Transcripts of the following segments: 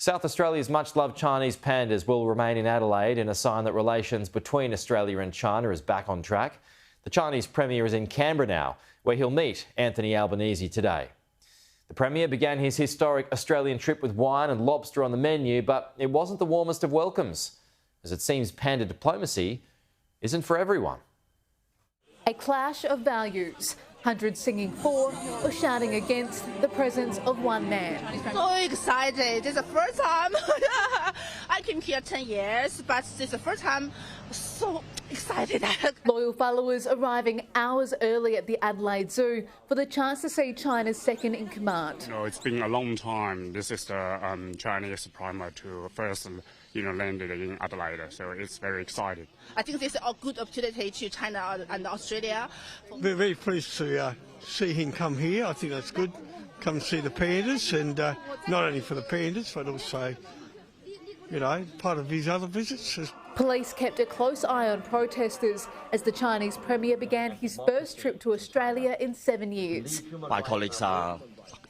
South Australia's much-loved Chinese pandas will remain in Adelaide in a sign that relations between Australia and China is back on track. The Chinese Premier is in Canberra now, where he'll meet Anthony Albanese today. The Premier began his historic Australian trip with wine and lobster on the menu, but it wasn't the warmest of welcomes, as it seems panda diplomacy isn't for everyone. A clash of values. Hundreds singing for or shouting against the presence of one man. So excited. It's the first time. I came here 10 years, but it's the first time. So excited. Loyal followers arriving hours early at the Adelaide Zoo for the chance to see China's second in command. It's been a long time. This is the Chinese Premier to first landed in Adelaide, so it's very exciting. I think this is a good opportunity to China and Australia. We're very pleased to see him come here. I think that's good. Come see the pandas, and not only for the pandas, but also, part of his other visits. Police kept a close eye on protesters as the Chinese Premier began his first trip to Australia in 7 years. My colleagues are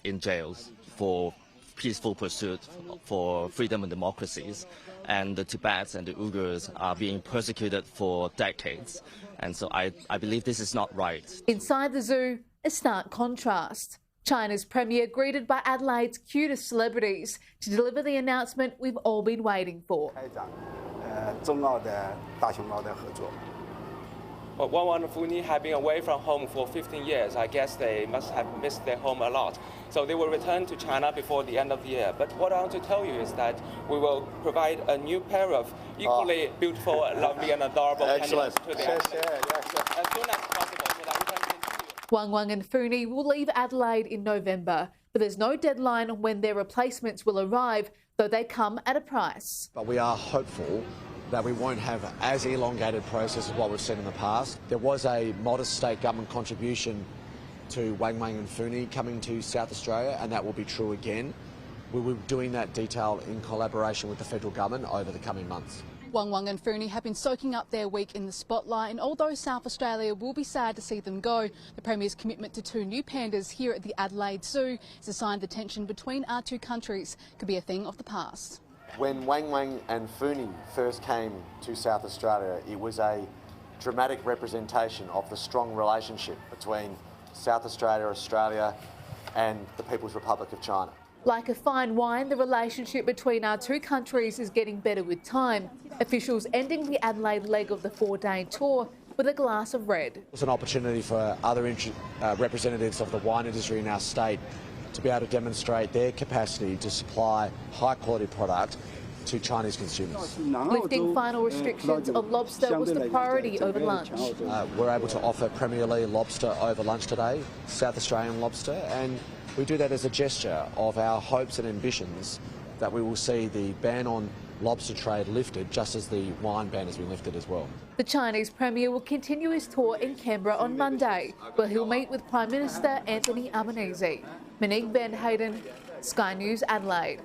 in jails for peaceful pursuit for freedom and democracies, and the Tibets and the Uyghurs are being persecuted for decades, and so I believe this is not right. Inside the zoo, a stark contrast. China's Premier greeted by Adelaide's cutest celebrities to deliver the announcement we've all been waiting for. Well, Wang and Funi have been away from home for 15 years. I guess they must have missed their home a lot. So they will return to China before the end of the year. But what I want to tell you is that we will provide a new pair of equally beautiful, lovely and adorable pandas to the Adelaide as soon as possible so that we can continue. Wang and Funi will leave Adelaide in November, but there's no deadline on when their replacements will arrive, though they come at a price. But we are hopeful that we won't have as elongated process as what we've seen in the past. There was a modest state government contribution to Wang and Funi coming to South Australia, and that will be true again. We will be doing that detail in collaboration with the federal government over the coming months. Wang and Funi have been soaking up their week in the spotlight, and although South Australia will be sad to see them go, the Premier's commitment to 2 new pandas here at the Adelaide Zoo is a sign the tension between our 2 countries could be a thing of the past. When Wang and Funi first came to South Australia, it was a dramatic representation of the strong relationship between South Australia and the People's Republic of China. Like a fine wine, the relationship between our 2 countries is getting better with time. Officials ending the Adelaide leg of the 4-day tour with a glass of red. It's an opportunity for other representatives of the wine industry in our state to be able to demonstrate their capacity to supply high-quality product to Chinese consumers. Lifting final restrictions on lobster was the priority over lunch. We're able to offer Premier Li lobster over lunch today, South Australian lobster, and we do that as a gesture of our hopes and ambitions that we will see the ban on lobster trade lifted, just as the wine ban has been lifted as well. The Chinese Premier will continue his tour in Canberra on Monday, where he'll meet with Prime Minister Anthony Albanese. Monique Van Hayden, Sky News, Adelaide.